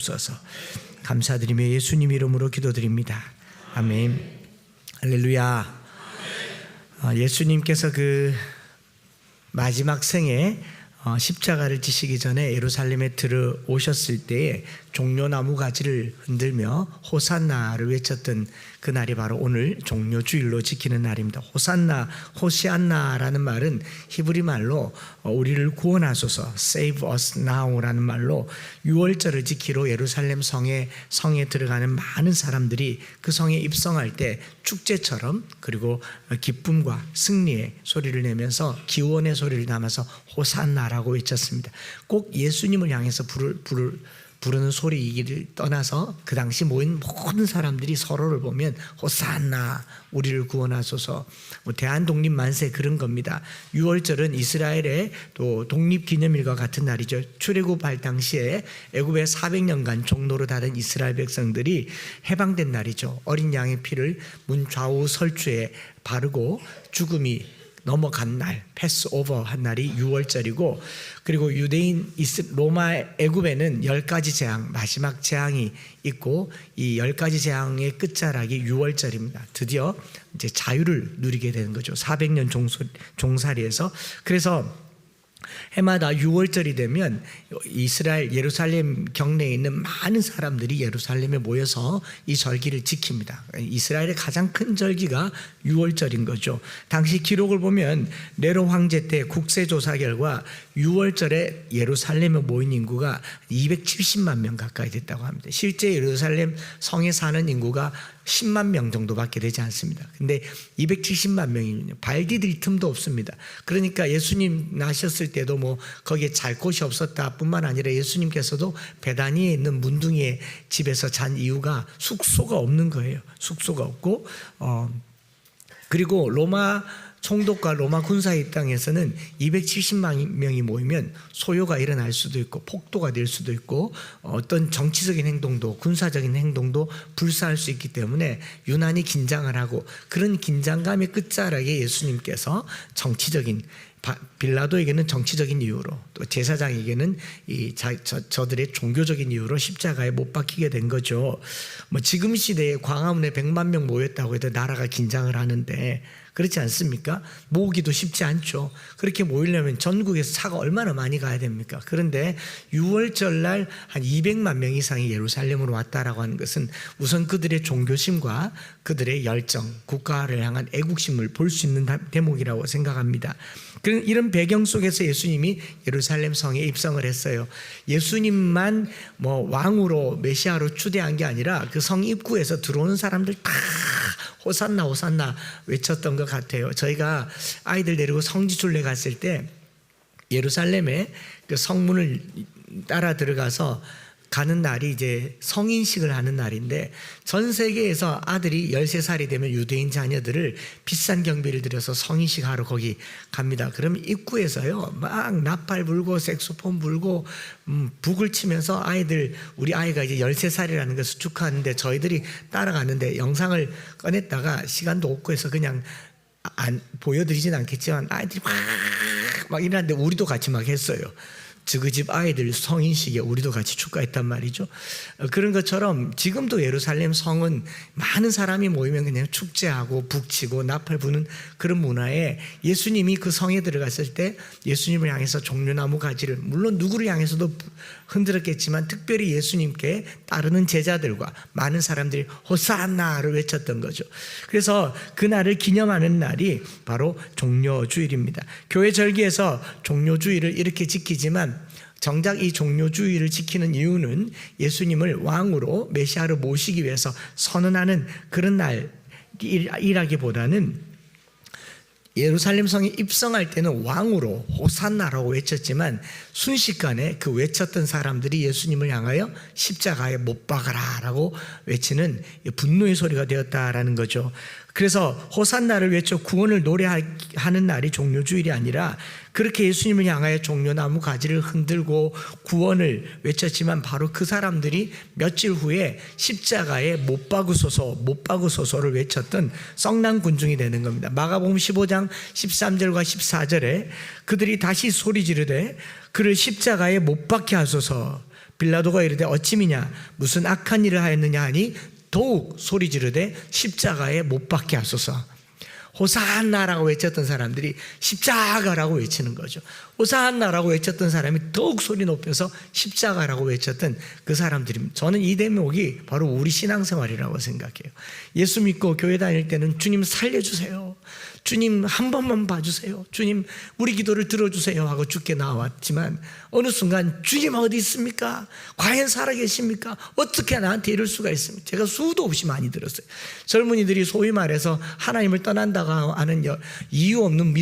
주옵소서. 감사드리며 예수님 이름으로 기도드립니다. 아멘. 할렐루야. 예수님께서 그 마지막 생에 십자가를 지시기 전에 예루살렘에 들어오셨을 때에 종려나무 가지를 흔들며 호산나를 외쳤던 그날이 바로 오늘 종려주일로 지키는 날입니다. 호산나, 호시안나라는 말은 히브리 말로 우리를 구원하소서, save us now라는 말로 유월절을 지키러 예루살렘 성에 들어가는 많은 사람들이 그 성에 입성할 때 축제처럼, 그리고 기쁨과 승리의 소리를 내면서 기원의 소리를 담아서 호산나라고 외쳤습니다. 꼭 예수님을 향해서 부르는 소리이기를 떠나서 그 당시 모인 모든 사람들이 서로를 보면 호산나, 우리를 구원하소서, 대한독립 만세, 그런 겁니다. 6월절은 이스라엘의 또 독립기념일과 같은 날이죠. 출애굽할 당시에 애굽에 400년간 종로로 다른 이스라엘 백성들이 해방된 날이죠. 어린 양의 피를 문 좌우 설주에 바르고 죽음이 넘어간 날, 패스오버 한 날이 6월절이고, 그리고 유대인 로마 애굽에는 10가지 재앙, 마지막 재앙이 있고, 이 10가지 재앙의 끝자락이 6월절입니다. 드디어 이제 자유를 누리게 되는 거죠. 400년 종살이에서. 그래서 해마다 6월절이 되면 이스라엘 예루살렘 경내에 있는 많은 사람들이 예루살렘에 모여서 이 절기를 지킵니다. 이스라엘의 가장 큰 절기가 6월절인 거죠. 당시 기록을 보면 네로 황제 때 국세조사 결과 6월절에 예루살렘에 모인 인구가 270만 명 가까이 됐다고 합니다. 실제 예루살렘 성에 사는 인구가 10만 명 정도밖에 되지 않습니다. 근데 270만 명이면요, 발 디딜 틈도 없습니다. 그러니까 예수님 나셨을 때도 뭐 거기에 잘 곳이 없었다 뿐만 아니라 예수님께서도 베다니에 있는 문둥이의 집에서 잔 이유가 숙소가 없는 거예요. 숙소가 없고, 그리고 로마 총독과 로마 군사 입장에서는 270만 명이 모이면 소요가 일어날 수도 있고 폭도가 될 수도 있고 어떤 정치적인 행동도 군사적인 행동도 불사할 수 있기 때문에 유난히 긴장을 하고, 그런 긴장감의 끝자락에 예수님께서 정치적인, 빌라도에게는 정치적인 이유로, 또 제사장에게는 저들의 종교적인 이유로 십자가에 못 박히게 된 거죠. 뭐 지금 시대에 광화문에 100만 명 모였다고 해도 나라가 긴장을 하는데, 그렇지 않습니까? 모으기도 쉽지 않죠. 그렇게 모이려면 전국에서 차가 얼마나 많이 가야 됩니까? 그런데 6월절 날 한 200만 명 이상이 예루살렘으로 왔다라고 하는 것은 우선 그들의 종교심과 그들의 열정, 국가를 향한 애국심을 볼 수 있는 대목이라고 생각합니다. 이런 배경 속에서 예수님이 예루살렘 성에 입성을 했어요. 예수님만 뭐 왕으로 메시아로 추대한 게 아니라 그 성 입구에서 들어오는 사람들 다 호산나 호산나 외쳤던 것 같아요. 저희가 아이들 데리고 성지순례 갔을 때 예루살렘에 그 성문을 따라 들어가서 가는 날이 이제 성인식을 하는 날인데, 전 세계에서 아들이 13살이 되면 유대인 자녀들을 비싼 경비를 들여서 성인식 하러 거기 갑니다. 그러면 입구에서요 막 나팔 불고 색소폰 불고 북을 치면서 우리 아이가 이제 13살이라는 것을 축하하는데, 저희들이 따라갔는데 영상을 꺼냈다가 시간도 없고 해서 그냥 보여드리진 않겠지만 아이들이 막 이러는데 우리도 같이 막 했어요. 그 집 아이들 성인식에 우리도 같이 축가했단 말이죠. 그런 것처럼 지금도 예루살렘 성은 많은 사람이 모이면 그냥 축제하고 북치고 나팔 부는 그런 문화에, 예수님이 그 성에 들어갔을 때 예수님을 향해서 종려나무 가지를, 물론 누구를 향해서도 흔들었겠지만 특별히 예수님께 따르는 제자들과 많은 사람들이 호산나를 외쳤던 거죠. 그래서 그날을 기념하는 날이 바로 종려주일입니다. 교회 절기에서 종려주일을 이렇게 지키지만 정작 이 종려주일을 지키는 이유는 예수님을 왕으로 메시아로 모시기 위해서 선언하는 그런 날이라기보다는, 예루살렘 성에 입성할 때는 왕으로 호산나라고 외쳤지만 순식간에 그 외쳤던 사람들이 예수님을 향하여 십자가에 못 박아라라고 외치는 분노의 소리가 되었다라는 거죠. 그래서 호산나를 외쳐 구원을 노래하는 날이 종려주일이 아니라, 그렇게 예수님을 향하여 종려나무 가지를 흔들고 구원을 외쳤지만 바로 그 사람들이 며칠 후에 십자가에 못 박으소서를 외쳤던 썩난 군중이 되는 겁니다. 마가복음 15장 13절과 14절에 그들이 다시 소리 지르되 그를 십자가에 못 박게 하소서, 빌라도가 이르되 어찌미냐 무슨 악한 일을 하였느냐 하니 더욱 소리 지르되 십자가에 못 박게 하소서. 호산나라고 외쳤던 사람들이 십자가라고 외치는 거죠. 호산나라고 외쳤던 사람이 더욱 소리 높여서 십자가라고 외쳤던 그 사람들입니다. 저는 이 대목이 바로 우리 신앙생활이라고 생각해요. 예수 믿고 교회 다닐 때는 주님 살려주세요, 주님 한 번만 봐주세요, 주님 우리 기도를 들어주세요 하고 주께 나왔지만 어느 순간 주님 어디 있습니까? 과연 살아계십니까? 어떻게 나한테 이럴 수가 있습니까? 제가 수도 없이 많이 들었어요. 젊은이들이 소위 말해서 하나님을 떠난다고 하는 이유 없는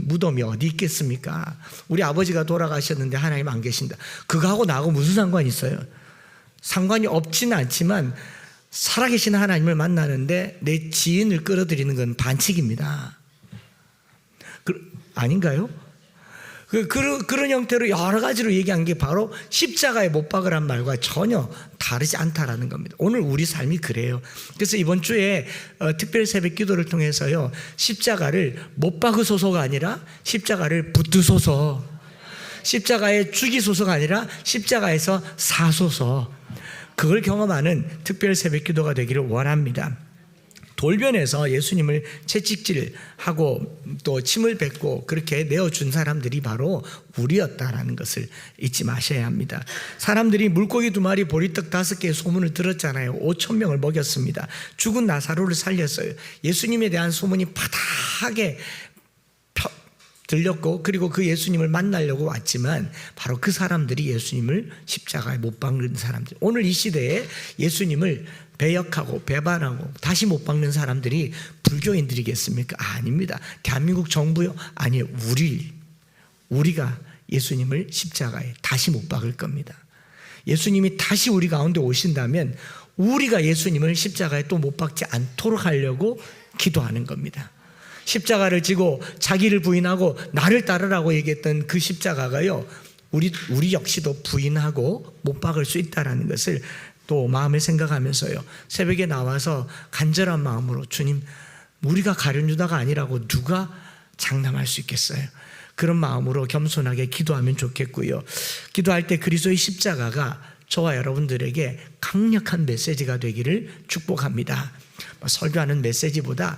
무덤이 어디 있겠습니까? 우리 아버지가 돌아가셨는데 하나님 안 계신다. 그거하고 나하고 무슨 상관이 있어요? 상관이 없지는 않지만 살아계신 하나님을 만나는데 내 지인을 끌어들이는 건 반칙입니다. 아닌가요? 그런 형태로 여러 가지로 얘기한 게 바로 십자가에 못 박으란 말과 전혀 다르지 않다라는 겁니다. 오늘 우리 삶이 그래요. 그래서 이번 주에 특별 새벽 기도를 통해서요, 십자가를 못 박으소서가 아니라 십자가를 붙드소서, 십자가에 죽이소서가 아니라 십자가에서 사소서, 그걸 경험하는 특별 새벽 기도가 되기를 원합니다. 돌변해서 예수님을 채찍질하고 또 침을 뱉고 그렇게 내어준 사람들이 바로 우리였다라는 것을 잊지 마셔야 합니다. 사람들이 물고기 2마리 보리떡 5개의 소문을 들었잖아요. 5,000명을 먹였습니다. 죽은 나사로를 살렸어요. 예수님에 대한 소문이 바닥에 들렸고, 그리고 그 예수님을 만나려고 왔지만 바로 그 사람들이 예수님을 십자가에 못 박는 사람들. 오늘 이 시대에 예수님을 배역하고 배반하고 다시 못 박는 사람들이 불교인들이겠습니까? 아닙니다. 대한민국 정부요? 아니에요. 우리가 예수님을 십자가에 다시 못 박을 겁니다. 예수님이 다시 우리 가운데 오신다면 우리가 예수님을 십자가에 또 못 박지 않도록 하려고 기도하는 겁니다. 십자가를 지고 자기를 부인하고 나를 따르라고 얘기했던 그 십자가가요, 우리 역시도 부인하고 못 박을 수 있다는 것을 또 마음에 생각하면서요, 새벽에 나와서 간절한 마음으로 주님, 우리가 가룟 유다가 아니라고 누가 장담할 수 있겠어요? 그런 마음으로 겸손하게 기도하면 좋겠고요. 기도할 때 그리스도의 십자가가 저와 여러분들에게 강력한 메시지가 되기를 축복합니다. 설교하는 메시지보다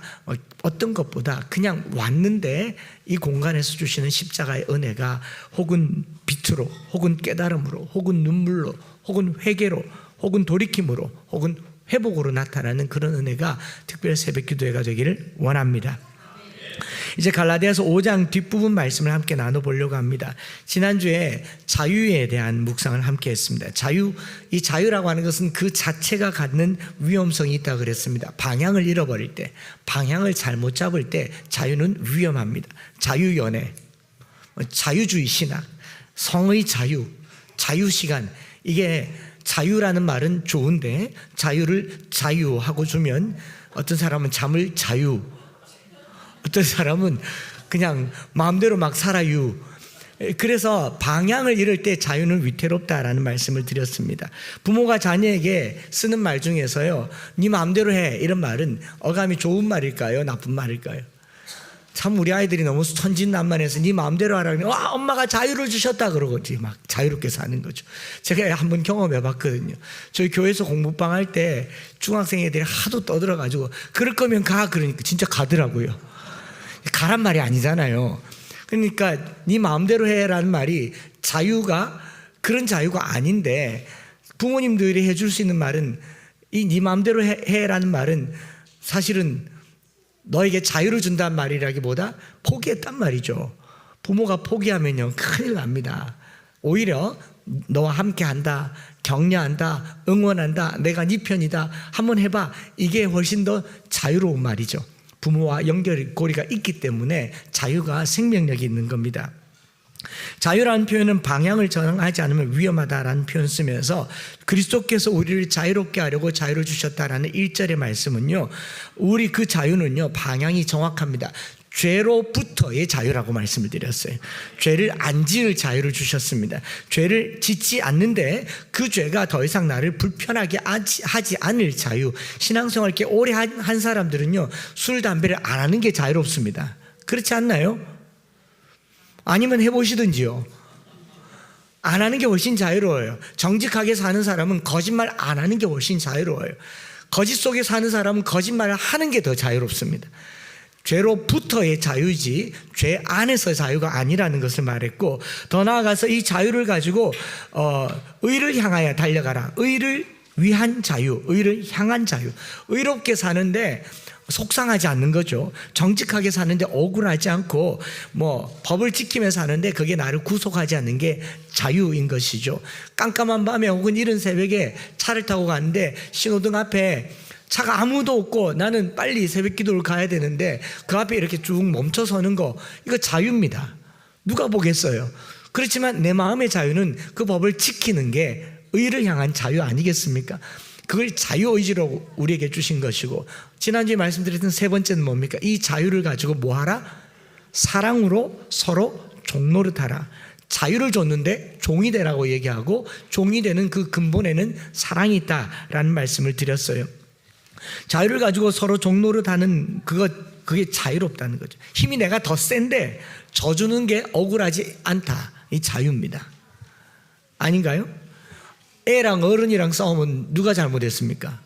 어떤 것보다 그냥 왔는데 이 공간에서 주시는 십자가의 은혜가 혹은 빛으로, 혹은 깨달음으로, 혹은 눈물로, 혹은 회개로, 혹은 돌이킴으로, 혹은 회복으로 나타나는 그런 은혜가 특별 새벽 기도회가 되기를 원합니다. 이제 갈라디아서 5장 뒷부분 말씀을 함께 나눠보려고 합니다. 지난주에 자유에 대한 묵상을 함께 했습니다. 이 자유라고 하는 것은 그 자체가 갖는 위험성이 있다고 그랬습니다. 방향을 잃어버릴 때, 방향을 잘못 잡을 때 자유는 위험합니다. 자유연애, 자유주의 신학, 성의 자유, 자유시간, 이게 자유라는 말은 좋은데 자유를 자유하고 주면 어떤 사람은 잠을 자유, 어떤 사람은 그냥 마음대로 막 살아유. 그래서 방향을 잃을 때 자유는 위태롭다라는 말씀을 드렸습니다. 부모가 자녀에게 쓰는 말 중에서요, 네 마음대로 해, 이런 말은 어감이 좋은 말일까요? 나쁜 말일까요? 참 우리 아이들이 너무 천진난만해서 네 마음대로 하라 그러면 엄마가 자유를 주셨다 그러고지 막 자유롭게 사는 거죠. 제가 한번 경험해 봤거든요. 저희 교회에서 공부방 할 때 중학생 애들이 하도 떠들어가지고 그럴 거면 가, 그러니까 진짜 가더라고요. 가란 말이 아니잖아요. 그러니까 네 마음대로 해라는 말이 자유가 그런 자유가 아닌데, 부모님들이 해줄 수 있는 말은 이 네 마음대로 해라는 말은 사실은 너에게 자유를 준다는 말이라기보다 포기했단 말이죠. 부모가 포기하면요 큰일 납니다. 오히려 너와 함께 한다, 격려한다, 응원한다, 내가 네 편이다, 한번 해봐, 이게 훨씬 더 자유로운 말이죠. 부모와 연결고리가 있기 때문에 자유가 생명력이 있는 겁니다. 자유라는 표현은 방향을 정하지 않으면 위험하다라는 표현 쓰면서 그리스도께서 우리를 자유롭게 하려고 자유를 주셨다라는 1절의 말씀은요, 우리 그 자유는요 방향이 정확합니다. 죄로부터의 자유라고 말씀을 드렸어요. 죄를 안 지을 자유를 주셨습니다. 죄를 짓지 않는데 그 죄가 더 이상 나를 불편하게 하지 않을 자유. 신앙생활 이렇게 오래 한 사람들은요 술, 담배를 안 하는 게 자유롭습니다. 그렇지 않나요? 아니면 해보시든지요. 안 하는 게 훨씬 자유로워요. 정직하게 사는 사람은 거짓말 안 하는 게 훨씬 자유로워요. 거짓 속에 사는 사람은 거짓말을 하는 게 더 자유롭습니다. 죄로부터의 자유지 죄 안에서 자유가 아니라는 것을 말했고, 더 나아가서 이 자유를 가지고 의를 향하여 달려가라. 의를 위한 자유, 의를 향한 자유. 의롭게 사는데 속상하지 않는 거죠. 정직하게 사는데 억울하지 않고 법을 지키며 사는데 그게 나를 구속하지 않는 게 자유인 것이죠. 깜깜한 밤에 혹은 이른 새벽에 차를 타고 가는데 신호등 앞에 차가 아무도 없고 나는 빨리 새벽 기도를 가야 되는데 그 앞에 이렇게 쭉 멈춰 서는 거, 이거 자유입니다. 누가 보겠어요? 그렇지만 내 마음의 자유는 그 법을 지키는 게 의를 향한 자유 아니겠습니까? 그걸 자유의지로 우리에게 주신 것이고, 지난주에 말씀드렸던 세 번째는 뭡니까? 이 자유를 가지고 뭐하라? 사랑으로 서로 종노릇하라. 자유를 줬는데 종이 되라고 얘기하고, 종이 되는 그 근본에는 사랑이 있다라는 말씀을 드렸어요. 자유를 가지고 서로 종노릇하는 그게 자유롭다는 거죠. 힘이 내가 더 센데 져주는 게 억울하지 않다. 이 자유입니다. 아닌가요? 애랑 어른이랑 싸우면 누가 잘못했습니까?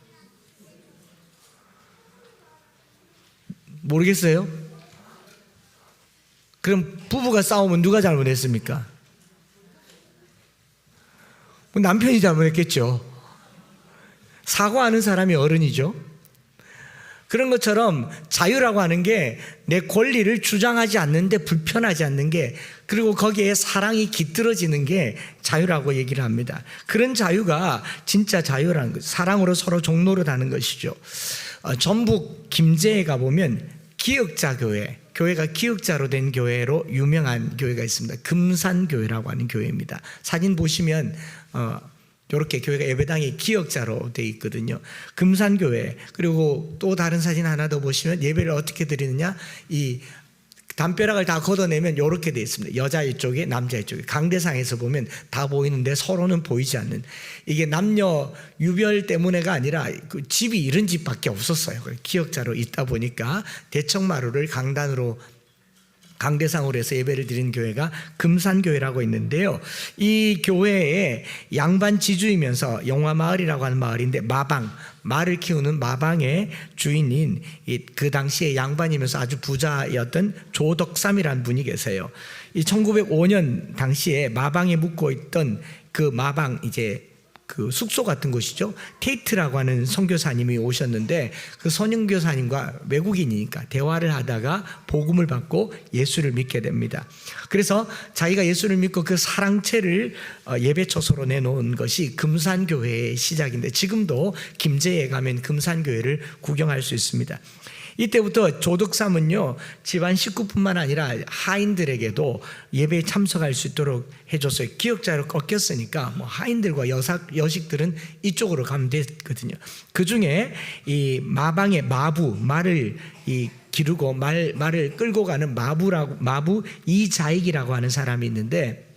모르겠어요? 그럼 부부가 싸우면 누가 잘못했습니까? 남편이 잘못했겠죠. 사과하는 사람이 어른이죠. 그런 것처럼 자유라고 하는 게 내 권리를 주장하지 않는데 불편하지 않는 게, 그리고 거기에 사랑이 깃들어지는 게 자유라고 얘기를 합니다. 그런 자유가 진짜 자유라는 것, 사랑으로 서로 종노릇하는 것이죠. 전북 김제에 가보면 기역자 교회, 교회가 기역자로 된 교회로 유명한 교회가 있습니다. 금산교회라고 하는 교회입니다. 사진 보시면 이렇게 교회가 예배당이 기역자로 되어 있거든요. 금산교회. 그리고 또 다른 사진 하나 더 보시면 예배를 어떻게 드리느냐, 이 담벼락을 다 걷어내면 이렇게 되어 있습니다. 여자 이쪽에 남자 이쪽에. 강대상에서 보면 다 보이는데 서로는 보이지 않는, 이게 남녀 유별 때문에가 아니라 그 집이 이런 집밖에 없었어요. 기역자로 있다 보니까 대청마루를 강대상으로 해서 예배를 드린 교회가 금산교회라고 있는데요. 이 교회에 양반 지주이면서 영화마을이라고 하는 마을인데, 말을 키우는 마방의 주인인 그 당시에 양반이면서 아주 부자였던 조덕삼이라는 분이 계세요. 이 1905년 당시에 마방에 묵고 있던 그 마방, 이제 그 숙소 같은 곳이죠. 테이트라고 하는 선교사님이 오셨는데, 그 선교사님과 외국인이니까 대화를 하다가 복음을 받고 예수를 믿게 됩니다. 그래서 자기가 예수를 믿고 그 사랑채를 예배 초소로 내놓은 것이 금산교회의 시작인데, 지금도 김제에 가면 금산교회를 구경할 수 있습니다. 이때부터 조덕삼은요, 집안 식구뿐만 아니라 하인들에게도 예배에 참석할 수 있도록 해줬어요. 기역자로 꺾였으니까 하인들과 여식들은 이쪽으로 가면 됐거든요. 그 중에 이 마방의 말을 기르고 말을 끌고 가는 마부 이자익이라고 하는 사람이 있는데,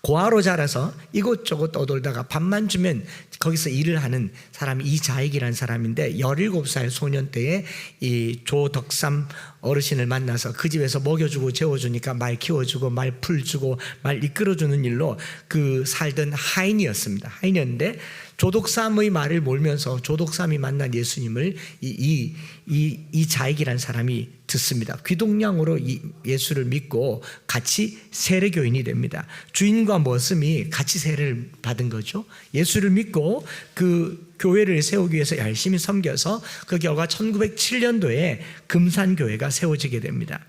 고아로 자라서 이곳저곳 떠돌다가 밥만 주면 거기서 일을 하는 사람이 이자익이라는 사람인데, 17살 소년 때에 이 조덕삼 어르신을 만나서 그 집에서 먹여주고 재워주니까 말 키워주고 말 풀주고 말 이끌어주는 일로 그 살던 하인이었습니다. 하인이었는데 조덕삼의 말을 몰면서 조덕삼이 만난 예수님을 이 자익이라는 사람이 듣습니다. 귀동냥으로 예수를 믿고 같이 세례교인이 됩니다. 주인과 머슴이 같이 세례를 받은 거죠. 예수를 믿고 그 교회를 세우기 위해서 열심히 섬겨서 그 결과 1907년도에 금산교회가 세워지게 됩니다.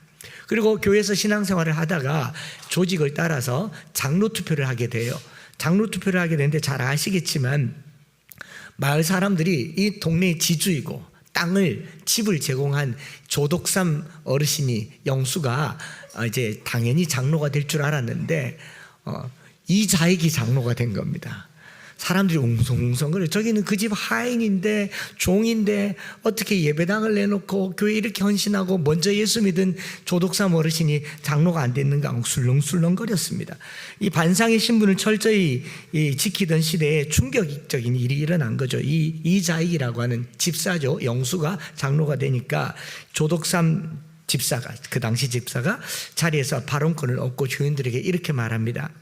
그리고 교회에서 신앙생활을 하다가 조직을 따라서 장로투표를 하게 돼요. 장로투표를 하게 되는데 잘 아시겠지만 마을 사람들이 이 동네의 지주이고 집을 제공한 조덕삼 어르신이, 영수가 이제 당연히 장로가 될 줄 알았는데 이자익이 장로가 된 겁니다. 사람들이 웅성웅성거려요. 저기는 그 집 하인인데, 종인데 어떻게 예배당을 내놓고 교회 이렇게 헌신하고 먼저 예수 믿은 조덕삼 어르신이 장로가 안 됐는가 술렁술렁거렸습니다. 이 반상의 신분을 철저히 지키던 시대에 충격적인 일이 일어난 거죠. 이자익이라고 하는 집사죠. 영수가 장로가 되니까 조덕삼 집사가, 그 당시 집사가 자리에서 발언권을 얻고 교인들에게 이렇게 말합니다.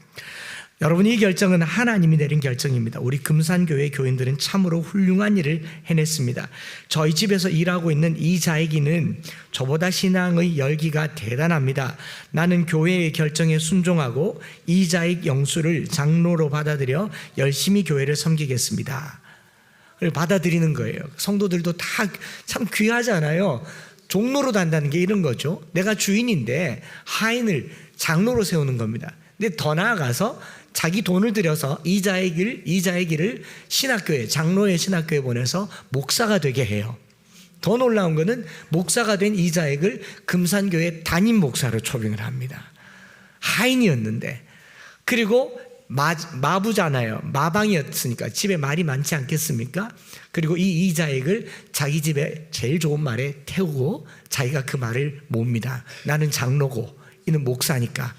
여러분, 이 결정은 하나님이 내린 결정입니다. 우리 금산교회 교인들은 참으로 훌륭한 일을 해냈습니다. 저희 집에서 일하고 있는 이자익이는 저보다 신앙의 열기가 대단합니다. 나는 교회의 결정에 순종하고 이자익 영수를 장로로 받아들여 열심히 교회를 섬기겠습니다. 받아들이는 거예요. 성도들도 다 참 귀하잖아요. 종로로 단다는 게 이런 거죠. 내가 주인인데 하인을 장로로 세우는 겁니다. 근데 더 나아가서 자기 돈을 들여서 이자익이를 신학교에, 장로의 신학교에 보내서 목사가 되게 해요. 더 놀라운 것은 목사가 된 이자익을 금산교회 담임 목사로 초빙을 합니다. 하인이었는데. 그리고 마부잖아요. 마방이었으니까 집에 말이 많지 않겠습니까? 그리고 이 이자익을 자기 집에 제일 좋은 말에 태우고 자기가 그 말을 몹니다. 나는 장로고 이는 목사니까.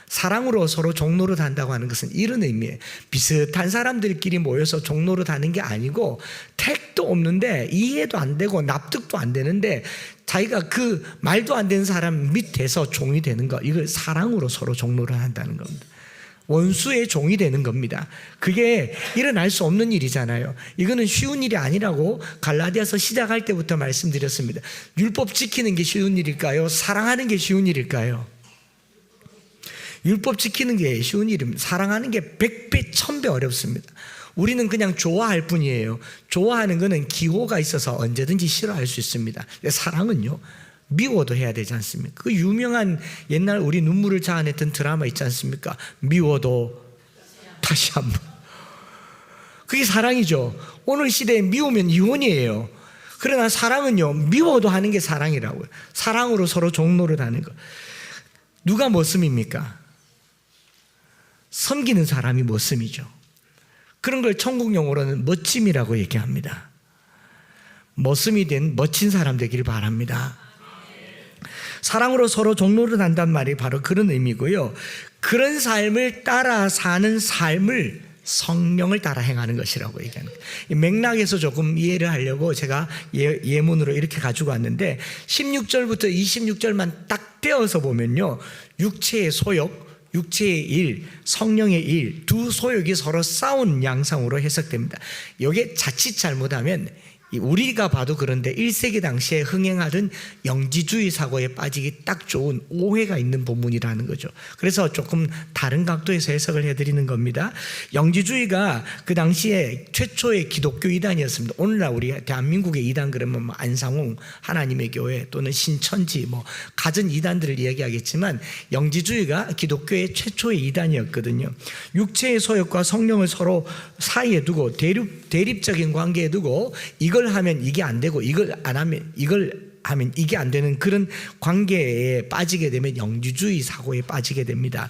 사랑으로 서로 종로로 단다고 하는 것은 이런 의미예요. 비슷한 사람들끼리 모여서 종로로 다는 게 아니고 택도 없는데 이해도 안 되고 납득도 안 되는데 자기가 그 말도 안 되는 사람 밑에서 종이 되는 거, 이걸 사랑으로 서로 종로를 한다는 겁니다. 원수의 종이 되는 겁니다. 그게 일어날 수 없는 일이잖아요. 이거는 쉬운 일이 아니라고 갈라디아서 시작할 때부터 말씀드렸습니다. 율법 지키는 게 쉬운 일일까요? 사랑하는 게 쉬운 일일까요? 율법 지키는 게 쉬운 일입니다. 사랑하는 게 100배, 1000배 어렵습니다. 우리는 그냥 좋아할 뿐이에요. 좋아하는 거는 기호가 있어서 언제든지 싫어할 수 있습니다. 근데 사랑은요, 미워도 해야 되지 않습니까? 그 유명한 옛날 우리 눈물을 자아냈던 드라마 있지 않습니까? 미워도 다시 한번. 그게 사랑이죠. 오늘 시대에 미우면 이혼이에요. 그러나 사랑은요, 미워도 하는 게 사랑이라고요. 사랑으로 서로 종로를 하는 거. 누가 머슴입니까? 섬기는 사람이 머슴이죠. 그런 걸 천국 용어로는 멋짐이라고 얘기합니다. 머슴이 된 멋진 사람 되기를 바랍니다. 사랑으로 서로 종로를 한단 말이 바로 그런 의미고요. 그런 삶을 따라 사는 삶을 성령을 따라 행하는 것이라고 얘기하는 거예요. 이 맥락에서 조금 이해를 하려고 제가 예문으로 이렇게 가지고 왔는데 16절부터 26절만 딱 떼어서 보면요, 육체의 소욕, 육체의 일, 성령의 일, 두 소욕이 서로 싸운 양상으로 해석됩니다. 이게 자칫 잘못하면 우리가 봐도 그런데 1세기 당시에 흥행하던 영지주의 사고에 빠지기 딱 좋은 오해가 있는 본문이라는 거죠. 그래서 조금 다른 각도에서 해석을 해드리는 겁니다. 영지주의가 그 당시에 최초의 기독교 이단이었습니다. 오늘날 우리 대한민국의 이단 그러면 뭐 안상홍 하나님의 교회 또는 신천지 뭐 갖은 이단들을 이야기하겠지만 영지주의가 기독교의 최초의 이단이었거든요. 육체의 소욕과 성령을 서로 사이에 두고 대립적인 관계에 두고 이걸 하면 이게 안 되고 이걸 안 하면 이걸 하면 이게 안 되는 그런 관계에 빠지게 되면 영지주의 사고에 빠지게 됩니다.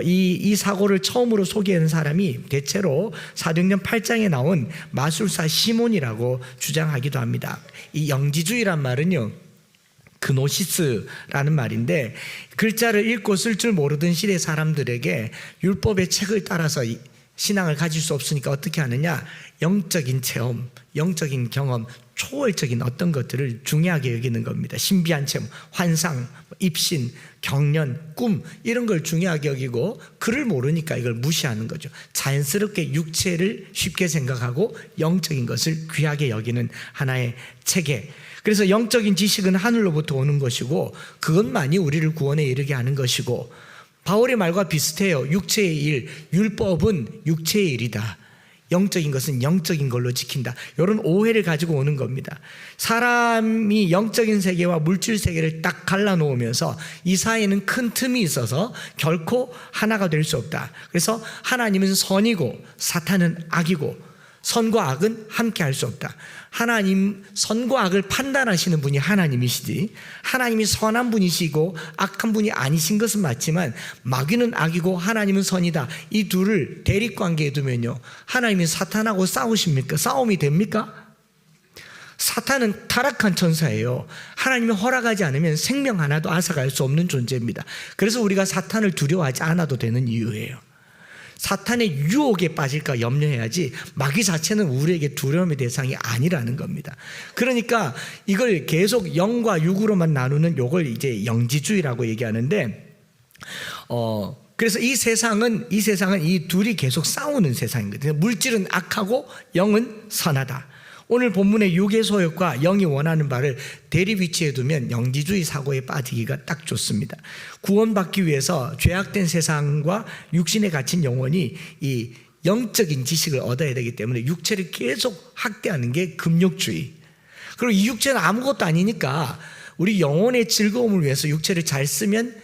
이 사고를 처음으로 소개한 사람이 대체로 사도행전 8장에 나온 마술사 시몬이라고 주장하기도 합니다. 이 영지주의란 말은요, 그노시스라는 말인데 글자를 읽고 쓸 줄 모르던 시대 사람들에게 율법의 책을 따라서 신앙을 가질 수 없으니까 어떻게 하느냐, 영적인 체험, 영적인 경험, 초월적인 어떤 것들을 중요하게 여기는 겁니다. 신비한 체험, 환상, 입신, 경련, 꿈 이런 걸 중요하게 여기고 글을 모르니까 이걸 무시하는 거죠. 자연스럽게 육체를 쉽게 생각하고 영적인 것을 귀하게 여기는 하나의 체계. 그래서 영적인 지식은 하늘로부터 오는 것이고 그것만이 우리를 구원에 이르게 하는 것이고, 바울의 말과 비슷해요. 육체의 일, 율법은 육체의 일이다. 영적인 것은 영적인 걸로 지킨다. 이런 오해를 가지고 오는 겁니다. 사람이 영적인 세계와 물질 세계를 딱 갈라놓으면서 이 사이에는 큰 틈이 있어서 결코 하나가 될 수 없다. 그래서 하나님은 선이고 사탄은 악이고 선과 악은 함께 할 수 없다. 하나님, 선과 악을 판단하시는 분이 하나님이시지, 하나님이 선한 분이시고 악한 분이 아니신 것은 맞지만 마귀는 악이고 하나님은 선이다. 이 둘을 대립관계에 두면요, 하나님이 사탄하고 싸우십니까? 싸움이 됩니까? 사탄은 타락한 천사예요. 하나님이 허락하지 않으면 생명 하나도 앗아갈 수 없는 존재입니다. 그래서 우리가 사탄을 두려워하지 않아도 되는 이유예요. 사탄의 유혹에 빠질까 염려해야지 마귀 자체는 우리에게 두려움의 대상이 아니라는 겁니다. 그러니까 이걸 계속 영과 육으로만 나누는 요걸 이제 영지주의라고 얘기하는데 그래서 이 세상은 이 둘이 계속 싸우는 세상이거든요. 물질은 악하고 영은 선하다. 오늘 본문의 육의 소욕과 영이 원하는 바를 대립 위치에 두면 영지주의 사고에 빠지기가 딱 좋습니다. 구원받기 위해서 죄악된 세상과 육신에 갇힌 영혼이 이 영적인 지식을 얻어야 되기 때문에 육체를 계속 학대하는 게 금욕주의. 그리고 이 육체는 아무것도 아니니까 우리 영혼의 즐거움을 위해서 육체를 잘 쓰면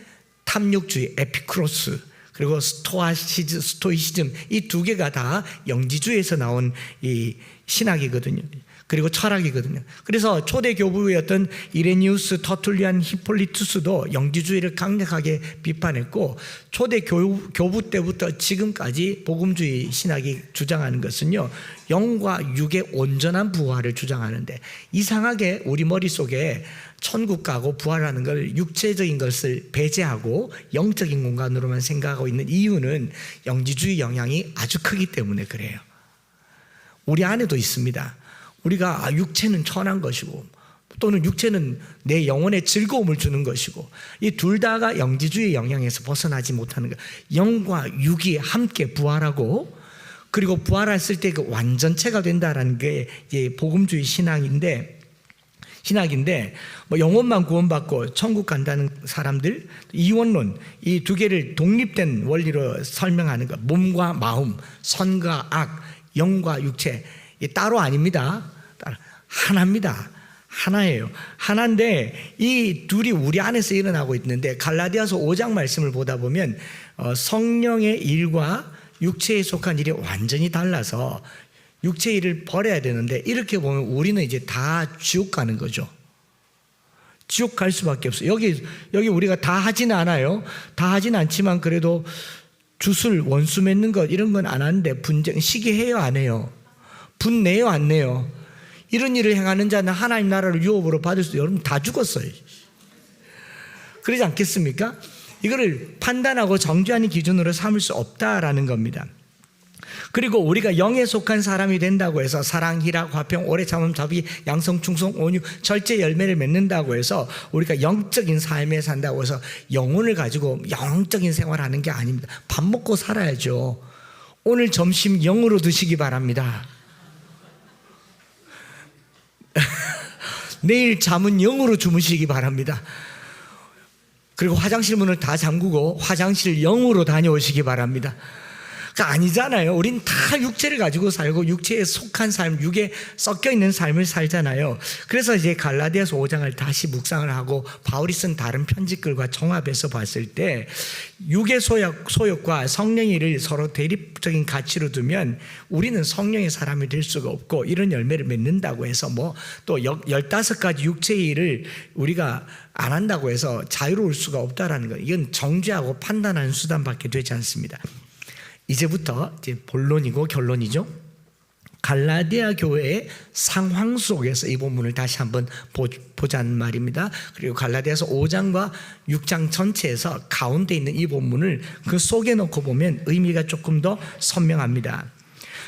탐욕주의, 에피쿠로스, 그리고 스토이시즘, 이 두 개가 다 영지주의에서 나온 이 신학이거든요. 그리고 철학이거든요. 그래서 초대 교부였던 이레니우스, 터툴리안, 히폴리투스도 영지주의를 강력하게 비판했고, 초대 교부 때부터 지금까지 복음주의 신학이 주장하는 것은요, 영과 육의 온전한 부활을 주장하는데, 이상하게 우리 머릿속에 천국 가고 부활하는 걸 육체적인 것을 배제하고 영적인 공간으로만 생각하고 있는 이유는 영지주의 영향이 아주 크기 때문에 그래요. 우리 안에도 있습니다. 우리가 육체는 천한 것이고 또는 육체는 내 영혼에 즐거움을 주는 것이고, 이 둘 다가 영지주의 영향에서 벗어나지 못하는 것. 영과 육이 함께 부활하고, 그리고 부활했을 때 그 완전체가 된다라는 게 이제 복음주의 신학인데 뭐 영혼만 구원받고 천국 간다는 사람들, 이원론, 이 두 개를 독립된 원리로 설명하는 것. 몸과 마음, 선과 악, 영과 육체, 따로 아닙니다. 하나입니다. 하나예요. 하나인데 이 둘이 우리 안에서 일어나고 있는데, 갈라디아서 5장 말씀을 보다 보면 성령의 일과 육체에 속한 일이 완전히 달라서 육체의 일을 버려야 되는데, 이렇게 보면 우리는 이제 다 지옥 가는 거죠. 지옥 갈 수밖에 없어요. 여기 우리가 다 하지는 않아요. 다 하진 않지만 그래도 주술, 원수 맺는 것 이런 건 안 하는데, 분쟁, 시기해요 안 해요? 분 내요 안 내요? 이런 일을 행하는 자는 하나님 나라를 유업으로 받을 수, 여러분 다 죽었어요. 그러지 않겠습니까? 이거를 판단하고 정죄하는 기준으로 삼을 수 없다라는 겁니다. 그리고 우리가 영에 속한 사람이 된다고 해서 사랑, 희락, 화평, 오래 참음, 자비, 양성, 충성, 온유, 절제 열매를 맺는다고 해서 우리가 영적인 삶에 산다고 해서 영혼을 가지고 영적인 생활하는 게 아닙니다. 밥 먹고 살아야죠. 오늘 점심 영으로 드시기 바랍니다. 내일 잠은 영으로 주무시기 바랍니다. 그리고 화장실 문을 다 잠그고 화장실 영으로 다녀오시기 바랍니다. 그러니까 아니잖아요. 우린 다 육체를 가지고 살고 육체에 속한 삶, 육에 섞여 있는 삶을 살잖아요. 그래서 이제 갈라디아서 5장을 다시 묵상을 하고 바울이 쓴 다른 편지글과 종합해서 봤을 때, 육의 소욕과 성령의 일을 서로 대립적인 가치로 두면 우리는 성령의 사람이 될 수가 없고, 이런 열매를 맺는다고 해서 뭐 또 15가지 육체의 일을 우리가 안 한다고 해서 자유로울 수가 없다라는 거, 이건 정죄하고 판단하는 수단밖에 되지 않습니다. 이제부터 이제 본론이고 결론이죠. 갈라디아 교회의 상황 속에서 이 본문을 다시 한번 보자는 말입니다. 그리고 갈라디아서 5장과 6장 전체에서 가운데 있는 이 본문을 그 속에 넣고 보면 의미가 조금 더 선명합니다.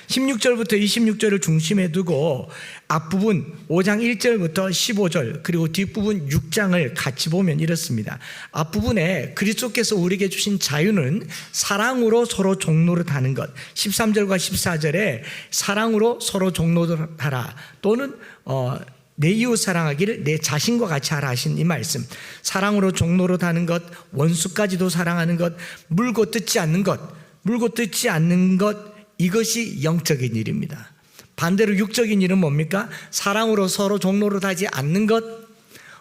16절부터 26절을 중심에 두고 앞부분 5장 1절부터 15절 그리고 뒷부분 6장을 같이 보면 이렇습니다. 앞부분에 그리스도께서 우리에게 주신 자유는 사랑으로 서로 종노릇하는 것, 13절과 14절에 사랑으로 서로 종노릇하라, 또는 내 이웃 사랑하기를 내 자신과 같이 하라 하신 이 말씀, 사랑으로 종노릇하는 것, 원수까지도 사랑하는 것, 물고 뜯지 않는 것, 이것이 영적인 일입니다. 반대로 육적인 일은 뭡니까? 사랑으로 서로 종노릇하지 않는 것,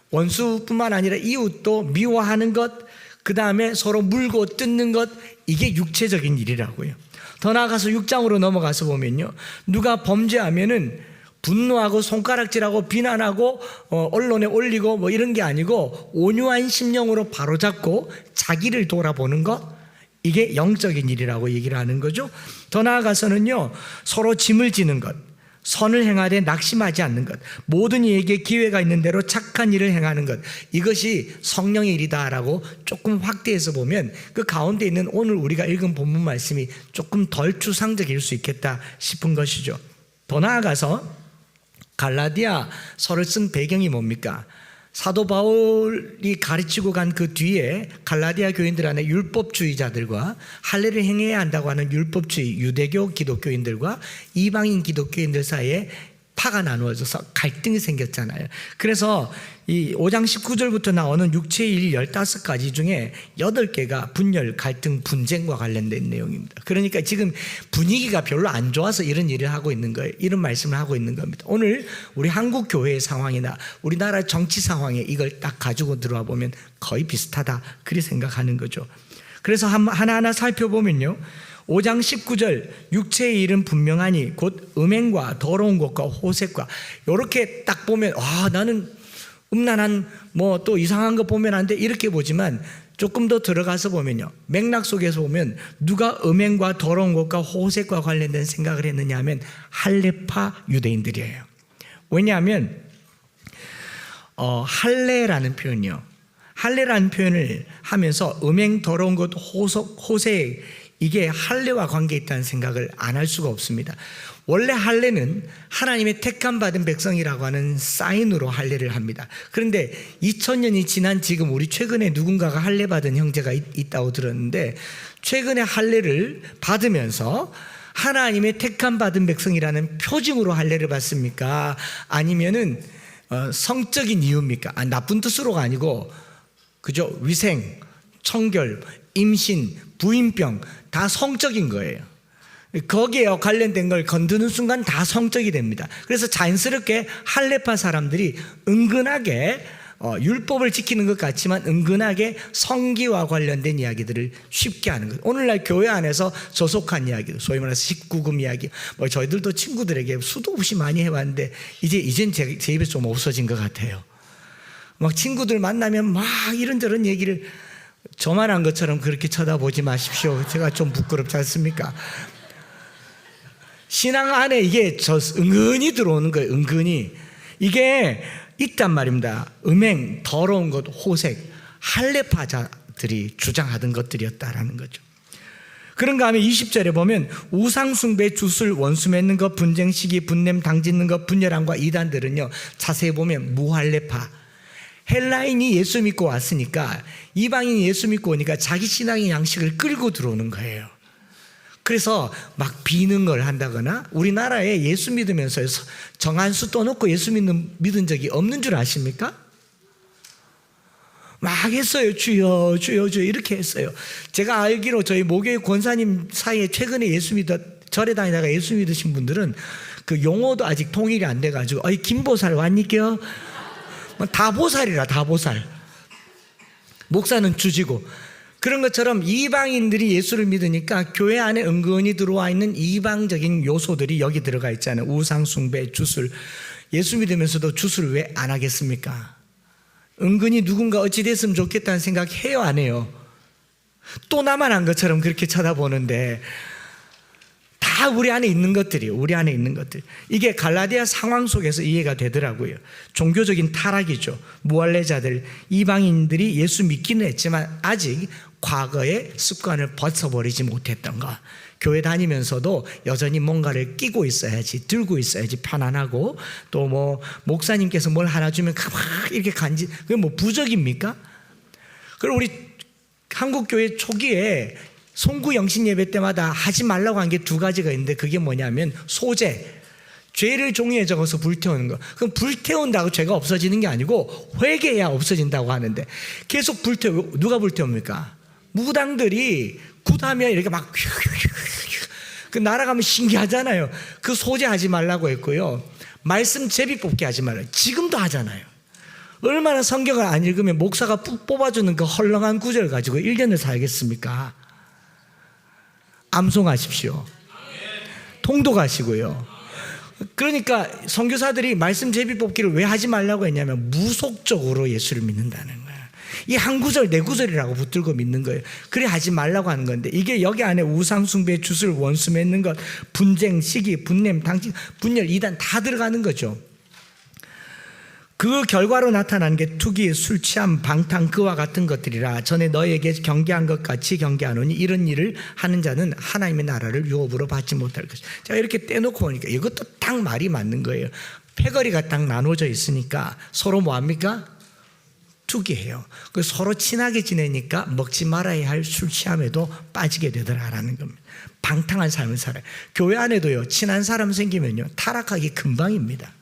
원수뿐만 아니라 이웃도 미워하는 것, 그 다음에 서로 물고 뜯는 것, 이게 육체적인 일이라고요. 더 나아가서 6장으로 넘어가서 보면요, 누가 범죄하면은 분노하고 손가락질하고 비난하고 언론에 올리고 뭐 이런 게 아니고 온유한 심령으로 바로잡고 자기를 돌아보는 것, 이게 영적인 일이라고 얘기를 하는 거죠. 더 나아가서는요, 서로 짐을 지는 것, 선을 행하되 낙심하지 않는 것, 모든 이에게 기회가 있는 대로 착한 일을 행하는 것, 이것이 성령의 일이다라고 조금 확대해서 보면 그 가운데 있는 오늘 우리가 읽은 본문 말씀이 조금 덜 추상적일 수 있겠다 싶은 것이죠. 더 나아가서 갈라디아서를 쓴 배경이 뭡니까? 사도 바울이 가르치고 간 그 뒤에 갈라디아 교인들 안에 율법주의자들과 할례를 행해야 한다고 하는 율법주의 유대교 기독교인들과 이방인 기독교인들 사이에 파가 나누어져서 갈등이 생겼잖아요. 그래서 이 5장 19절부터 나오는 육체의 일 15가지 중에 8개가 분열, 갈등, 분쟁과 관련된 내용입니다. 그러니까 지금 분위기가 별로 안 좋아서 이런 일을 하고 있는 거예요. 이런 말씀을 하고 있는 겁니다. 오늘 우리 한국 교회의 상황이나 우리나라 정치 상황에 이걸 딱 가지고 들어와 보면 거의 비슷하다, 그렇게 생각하는 거죠. 그래서 하나하나 살펴보면요, 5장 19절 육체의 일은 분명하니 곧 음행과 더러운 것과 호색과, 이렇게 딱 보면 나는 음란한 뭐 또 이상한 거 보면 안 돼 이렇게 보지만, 조금 더 들어가서 보면요, 맥락 속에서 보면 누가 음행과 더러운 것과 호색과 관련된 생각을 했느냐 하면 할례파 유대인들이에요. 왜냐하면 할례라는 표현이요, 할례라는 표현을 하면서 음행, 더러운 것, 호색, 이게 할례와 관계 있다는 생각을 안 할 수가 없습니다. 원래 할례는 하나님의 택함 받은 백성이라고 하는 사인으로 할례를 합니다. 그런데 2000년이 지난 지금 우리 최근에 누군가가 할례 받은 형제가 있다고 들었는데, 최근에 할례를 받으면서 하나님의 택함 받은 백성이라는 표징으로 할례를 받습니까? 아니면은 성적인 이유입니까? 나쁜 뜻으로가 아니고, 그죠? 위생, 청결, 임신, 부인병 다 성적인 거예요. 거기에 관련된 걸 건드는 순간 다 성적이 됩니다. 그래서 자연스럽게 할례파 사람들이 은근하게 율법을 지키는 것 같지만 은근하게 성기와 관련된 이야기들을 쉽게 하는 거예요. 오늘날 교회 안에서 조속한 이야기, 소위 말해서 19금 이야기, 뭐 저희들도 친구들에게 수도 없이 많이 해왔는데 이젠 제 입에서 좀 없어진 것 같아요. 막 친구들 만나면 막 이런저런 얘기를, 저만 한 것처럼 그렇게 쳐다보지 마십시오. 제가 좀 부끄럽지 않습니까? 신앙 안에 이게 은근히 들어오는 거예요. 은근히 이게 있단 말입니다. 음행, 더러운 것, 호색, 할례파자들이 주장하던 것들이었다라는 거죠. 그런가 하면 20절에 보면 우상숭배, 주술, 원수 맺는 것, 분쟁, 시기, 분냄, 당짓는 것, 분열함과 이단들은요, 자세히 보면 무할례파, 헬라인이 예수 믿고 왔으니까, 이방인이 예수 믿고 오니까 자기 신앙의 양식을 끌고 들어오는 거예요. 그래서 막 비는 걸 한다거나, 우리나라에 예수 믿으면서 정한수 떠놓고 예수 믿은 적이 없는 줄 아십니까? 막 했어요. 주여 주여 주여 이렇게 했어요. 제가 알기로 저희 모교의 권사님 사이에 최근에 절에 다니다가 예수 믿으신 분들은 그 용어도 아직 통일이 안 돼가지고 김보살 왔니겨? 다보살이라, 다보살. 목사는 주지고. 그런 것처럼 이방인들이 예수를 믿으니까 교회 안에 은근히 들어와 있는 이방적인 요소들이 여기 들어가 있잖아요. 우상숭배, 주술. 예수 믿으면서도 주술 왜 안 하겠습니까? 은근히 누군가 어찌 됐으면 좋겠다는 생각 해요, 안 해요? 또 나만 한 것처럼 그렇게 쳐다보는데, 다 우리 안에 있는 것들이에요. 우리 안에 있는 것들. 이게 갈라디아 상황 속에서 이해가 되더라고요. 종교적인 타락이죠. 무할례자들, 이방인들이 예수 믿기는 했지만 아직 과거의 습관을 벗어버리지 못했던 것. 교회 다니면서도 여전히 뭔가를 끼고 있어야지, 들고 있어야지 편안하고, 또 뭐 목사님께서 뭘 하나 주면 막 이렇게 그게 뭐 부적입니까? 그리고 우리 한국 교회 초기에 송구 영신 예배 때마다 하지 말라고 한 게 2가지가 있는데, 그게 뭐냐면 소재, 죄를 종이에 적어서 불태우는 거. 그럼 불태운다고 죄가 없어지는 게 아니고 회개해야 없어진다고 하는데, 계속 누가 불태웁니까? 무당들이 굿하면 이렇게 막 그 날아가면 신기하잖아요. 그 소재 하지 말라고 했고요, 말씀 제비 뽑기 하지 말라고. 지금도 하잖아요. 얼마나 성경을 안 읽으면 목사가 뽑아주는 그 헐렁한 구절 가지고 1년을 살겠습니까? 암송하십시오. 통독하시고요. 그러니까 선교사들이 말씀 제비 뽑기를 왜 하지 말라고 했냐면 무속적으로 예수를 믿는다는 거예요. 이 한 구절 네 구절이라고 붙들고 믿는 거예요. 그래 하지 말라고 하는 건데, 이게 여기 안에 우상숭배, 주술, 원수 맺는 것, 분쟁, 시기, 분냄, 당짓, 분열, 이단 다 들어가는 거죠. 그 결과로 나타난 게 투기, 술 취함, 방탕, 그와 같은 것들이라 전에 너에게 경계한 것 같이 경계하노니 이런 일을 하는 자는 하나님의 나라를 유업으로 받지 못할 것이다. 제가 이렇게 떼놓고 보니까 이것도 딱 말이 맞는 거예요. 패거리가 딱 나눠져 있으니까 서로 뭐합니까? 투기해요. 그 서로 친하게 지내니까 먹지 말아야 할 술 취함에도 빠지게 되더라라는 겁니다. 방탕한 삶을 살아요. 교회 안에도요, 친한 사람 생기면요, 타락하기 금방입니다.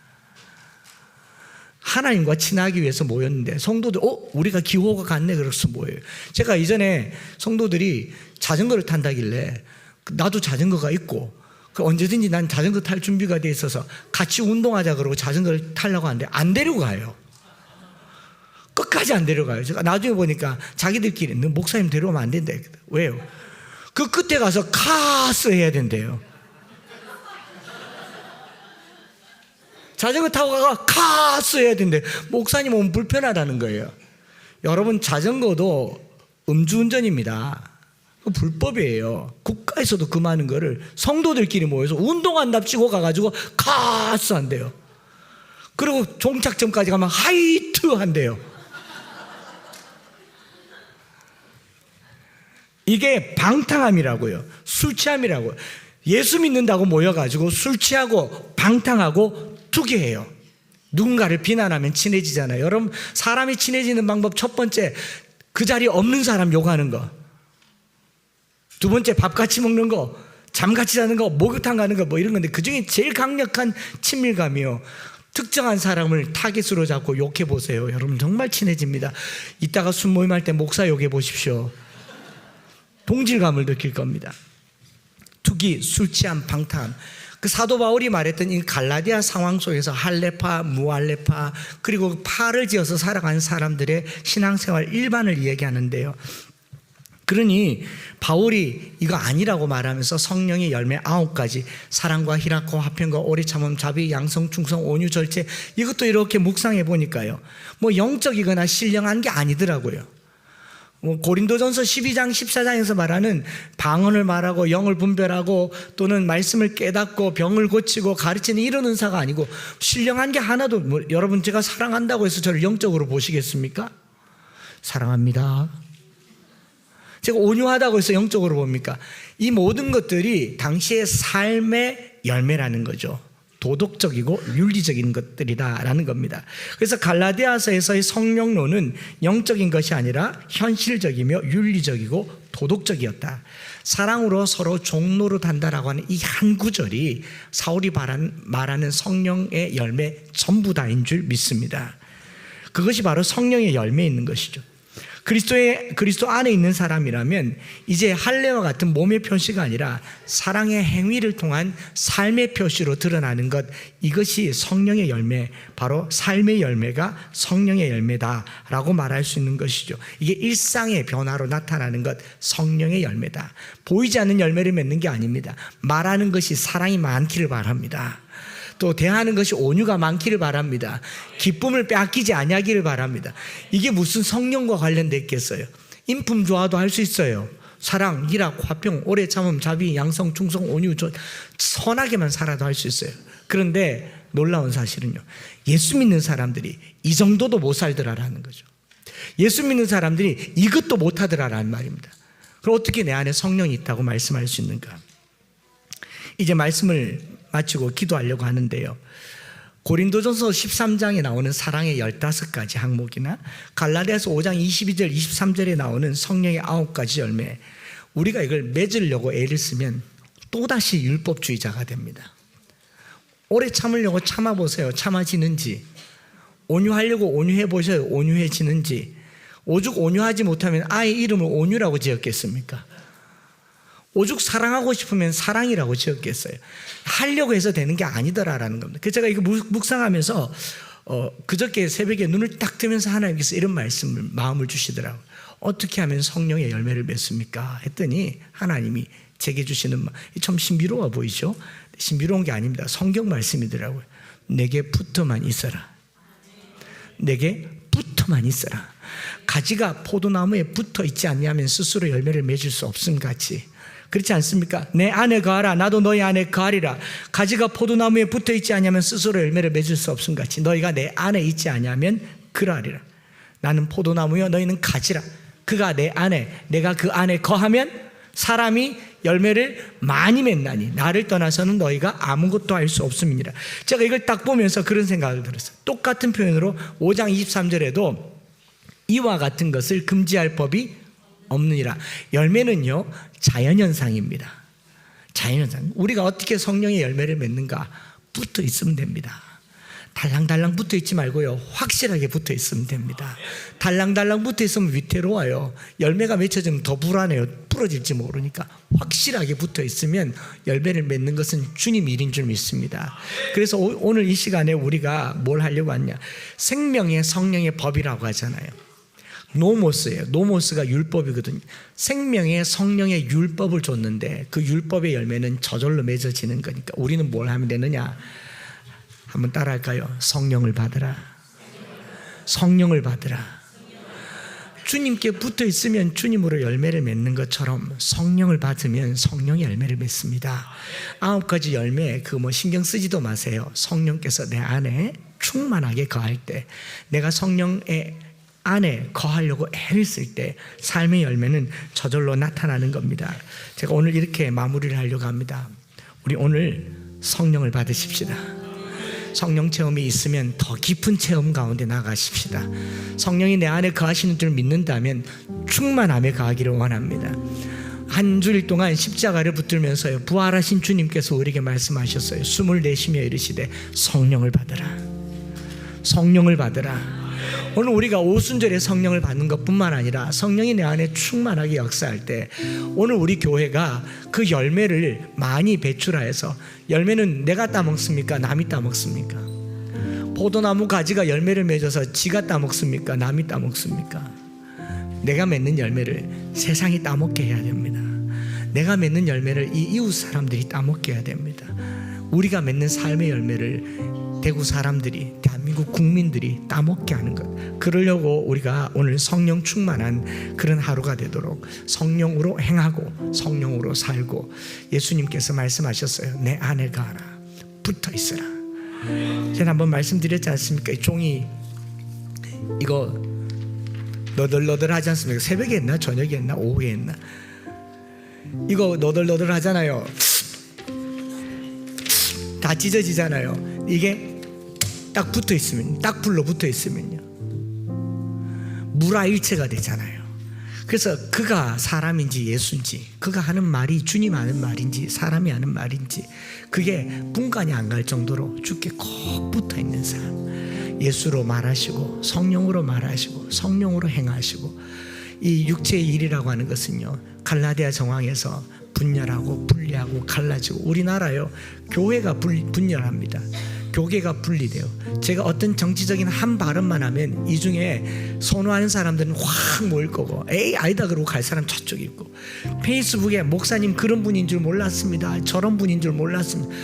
하나님과 친하기 위해서 모였는데 성도들 우리가 기호가 같네 그래서 모여요. 제가 이전에 성도들이 자전거를 탄다길래 나도 자전거가 있고 언제든지 난 자전거 탈 준비가 돼 있어서 같이 운동하자 그러고 자전거를 타려고 하는데 안 데려가요. 끝까지 안 데려가요. 제가 나중에 보니까 자기들끼리 너 목사님 데려오면 안 된다. 왜요? 그 끝에 가서 카스 해야 된대요. 자전거 타고 가서 카스 해야 된대. 목사님 오면 불편하다는 거예요. 여러분, 자전거도 음주운전입니다. 불법이에요. 국가에서도 금하는 거를 성도들끼리 모여서 운동한답시고 가가지고 카스 한대요. 그리고 종착점까지 가면 하이트 한대요. 이게 방탕함이라고요. 술 취함이라고요. 예수 믿는다고 모여가지고 술 취하고 방탕하고 투기해요. 누군가를 비난하면 친해지잖아요. 여러분, 사람이 친해지는 방법 첫 번째, 그 자리에 없는 사람 욕하는 거. 두 번째, 밥 같이 먹는 거, 잠 같이 자는 거, 목욕탕 가는 거 뭐 이런 건데 그중에 제일 강력한 친밀감이요. 특정한 사람을 타깃으로 잡고 욕해 보세요. 여러분 정말 친해집니다. 이따가 술 모임할 때 목사 욕해 보십시오. 동질감을 느낄 겁니다. 투기, 술 취함, 방탕. 그 사도 바울이 말했던 이 갈라디아 상황 속에서 할레파, 무할레파, 그리고 파를 지어서 살아가는 사람들의 신앙생활 일반을 이야기하는데요. 그러니 바울이 이거 아니라고 말하면서 성령의 열매 9가지, 사랑과 희락과 화평과 오래 참음, 자비, 양성, 충성, 온유, 절제, 이것도 이렇게 묵상해 보니까요, 뭐 영적이거나 신령한 게 아니더라고요. 고린도전서 12장 14장에서 말하는 방언을 말하고 영을 분별하고 또는 말씀을 깨닫고 병을 고치고 가르치는 이런 은사가 아니고, 신령한 게 하나도, 여러분 제가 사랑한다고 해서 저를 영적으로 보시겠습니까? 사랑합니다. 제가 온유하다고 해서 영적으로 봅니까? 이 모든 것들이 당시의 삶의 열매라는 거죠. 도덕적이고 윤리적인 것들이다라는 겁니다. 그래서 갈라디아서에서의 성령론은 영적인 것이 아니라 현실적이며 윤리적이고 도덕적이었다. 사랑으로 서로 종노릇한다라고 하는 이 한 구절이 사울이 말하는 성령의 열매 전부 다인 줄 믿습니다. 그것이 바로 성령의 열매에 있는 것이죠. 그리스도 안에 있는 사람이라면 이제 할례와 같은 몸의 표시가 아니라 사랑의 행위를 통한 삶의 표시로 드러나는 것, 이것이 성령의 열매, 바로 삶의 열매가 성령의 열매다라고 말할 수 있는 것이죠. 이게 일상의 변화로 나타나는 것, 성령의 열매다. 보이지 않는 열매를 맺는 게 아닙니다. 말하는 것이 사랑이 많기를 바랍니다. 또 대하는 것이 온유가 많기를 바랍니다. 기쁨을 빼앗기지 아니하기를 바랍니다. 이게 무슨 성령과 관련돼 있겠어요? 인품 조화도 할 수 있어요. 사랑, 희락, 화평, 오래 참음, 자비, 양성, 충성, 온유, 선하게만 살아도 할 수 있어요. 그런데 놀라운 사실은요, 예수 믿는 사람들이 이 정도도 못 살더라라는 거죠. 예수 믿는 사람들이 이것도 못 하더라라는 말입니다. 그럼 어떻게 내 안에 성령이 있다고 말씀할 수 있는가? 이제 말씀을 마치고 기도하려고 하는데요, 고린도전서 13장에 나오는 사랑의 15가지 항목이나 갈라디아서 5장 22절 23절에 나오는 성령의 9가지 열매, 우리가 이걸 맺으려고 애를 쓰면 또다시 율법주의자가 됩니다. 오래 참으려고 참아보세요. 참아지는지. 온유하려고 온유해보셔요. 온유해지는지. 오죽 온유하지 못하면 아이 이름을 온유라고 지었겠습니까? 오죽 사랑하고 싶으면 사랑이라고 지었겠어요. 하려고 해서 되는 게 아니더라라는 겁니다. 그래서 제가 이거 묵상하면서 그저께 새벽에 눈을 딱 뜨면서 하나님께서 이런 말씀을, 마음을 주시더라고요. 어떻게 하면 성령의 열매를 맺습니까? 했더니 하나님이 제게 주시는 말, 참 신비로워 보이죠? 신비로운 게 아닙니다. 성경 말씀이더라고요. 내게 붙어만 있어라. 내게 붙어만 있어라. 가지가 포도나무에 붙어 있지 않냐면 스스로 열매를 맺을 수 없음 같이, 그렇지 않습니까? 내 안에 거하라, 나도 너희 안에 거하리라. 가지가 포도나무에 붙어 있지 않냐면 스스로 열매를 맺을 수 없음 같이 너희가 내 안에 있지 않냐면 그러하리라. 나는 포도나무여 너희는 가지라. 그가 내 안에, 내가 그 안에 거하면 사람이 열매를 많이 맺나니 나를 떠나서는 너희가 아무것도 할 수 없음이니라. 제가 이걸 딱 보면서 그런 생각을 들었어요. 똑같은 표현으로 5장 23절에도 이와 같은 것을 금지할 법이 없느니라. 열매는요, 자연현상입니다. 자연현상. 우리가 어떻게 성령의 열매를 맺는가? 붙어 있으면 됩니다. 달랑달랑 붙어 있지 말고요, 확실하게 붙어 있으면 됩니다. 달랑달랑 붙어 있으면 위태로워요. 열매가 맺혀지면 더 불안해요. 부러질지 모르니까. 확실하게 붙어 있으면 열매를 맺는 것은 주님 일인 줄 믿습니다. 그래서 오늘 이 시간에 우리가 뭘 하려고 하냐, 생명의 성령의 법이라고 하잖아요. 노모스예요. 노모스가 율법이거든요. 생명의 성령의 율법을 줬는데 그 율법의 열매는 저절로 맺어지는 거니까 우리는 뭘 하면 되느냐? 한번 따라할까요? 성령을 받으라. 성령을 받으라. 주님께 붙어 있으면 주님으로 열매를 맺는 것처럼 성령을 받으면 성령의 열매를 맺습니다. 9가지 열매 신경 쓰지도 마세요. 성령께서 내 안에 충만하게 거할 때, 내가 성령의 안에 거하려고 애를 쓸 때 삶의 열매는 저절로 나타나는 겁니다. 제가 오늘 이렇게 마무리를 하려고 합니다. 우리 오늘 성령을 받으십시다. 성령 체험이 있으면 더 깊은 체험 가운데 나가십시다. 성령이 내 안에 거하시는 줄 믿는다면 충만함에 거하기를 원합니다. 한 주일 동안 십자가를 붙들면서요, 부활하신 주님께서 우리에게 말씀하셨어요. 숨을 내쉬며 이르시되 성령을 받으라. 성령을 받으라. 오늘 우리가 오순절에 성령을 받는 것뿐만 아니라 성령이 내 안에 충만하게 역사할 때 오늘 우리 교회가 그 열매를 많이 배출하여서, 열매는 내가 따먹습니까? 남이 따먹습니까? 포도나무 가지가 열매를 맺어서 지가 따먹습니까? 남이 따먹습니까? 내가 맺는 열매를 세상이 따먹게 해야 됩니다. 내가 맺는 열매를 이 이웃 사람들이 따먹게 해야 됩니다. 우리가 맺는 삶의 열매를 대구 사람들이, 대한민국 국민들이 따먹게 하는 것, 그러려고 우리가 오늘 성령 충만한 그런 하루가 되도록 성령으로 행하고 성령으로 살고, 예수님께서 말씀하셨어요. 내 안에 가라. 붙어 있으라. 제가 한번 말씀드렸지 않습니까? 이 종이 이거 너덜너덜하지 않습니까? 새벽에 했나 저녁에 했나 오후에 했나, 이거 너덜너덜 하잖아요. 다 찢어지잖아요. 이게 딱 붙어 있으면, 딱 불러 붙어 있으면요, 물화일체가 되잖아요. 그래서 그가 사람인지 예수인지, 그가 하는 말이 주님 하는 말인지 사람이 하는 말인지 그게 분간이 안 갈 정도로 주께 꼭 붙어 있는 사람, 예수로 말하시고 성령으로 말하시고 성령으로 행하시고. 이 육체의 일이라고 하는 것은요, 갈라디아 정황에서 분열하고 분리하고 갈라지고, 우리나라요 교회가 분열합니다. 교계가 분리돼요. 제가 어떤 정치적인 한 발언만 하면 이 중에 선호하는 사람들은 확 모일 거고, 에이 아니다 그러고 갈 사람 저쪽에 있고, 페이스북에 목사님 그런 분인 줄 몰랐습니다, 저런 분인 줄 몰랐습니다.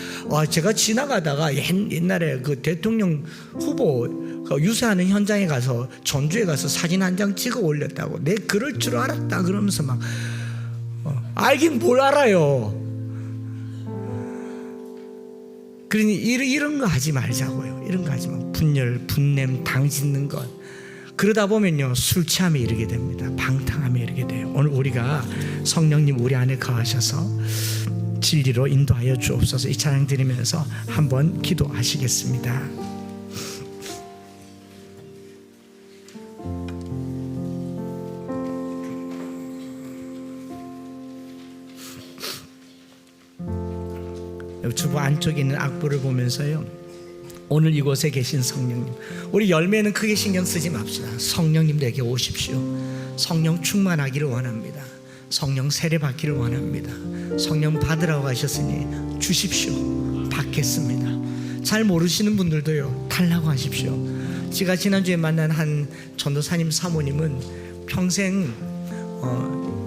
제가 지나가다가 옛날에 그 대통령 후보 유세하는 현장에 가서, 전주에 가서 사진 한 장 찍어 올렸다고, 내 그럴 줄 알았다 그러면서 막 알긴 뭘 알아요. 그러니 이런 거 하지 말자고요. 이런 거 하지 마. 분열, 분냄, 당 짓는 것. 그러다 보면요, 술 취함에 이르게 됩니다. 방탕함에 이르게 돼요. 오늘 우리가 성령님 우리 안에 거하셔서 진리로 인도하여 주옵소서. 이 찬양 드리면서 한번 기도하시겠습니다. 주부 안쪽에 있는 악보를 보면서요, 오늘 이곳에 계신 성령님, 우리 열매는 크게 신경 쓰지 맙시다. 성령님 내게 오십시오. 성령 충만하기를 원합니다. 성령 세례 받기를 원합니다. 성령 받으라고 하셨으니 주십시오. 받겠습니다. 잘 모르시는 분들도요, 달라고 하십시오. 제가 지난주에 만난 한 전도사님 사모님은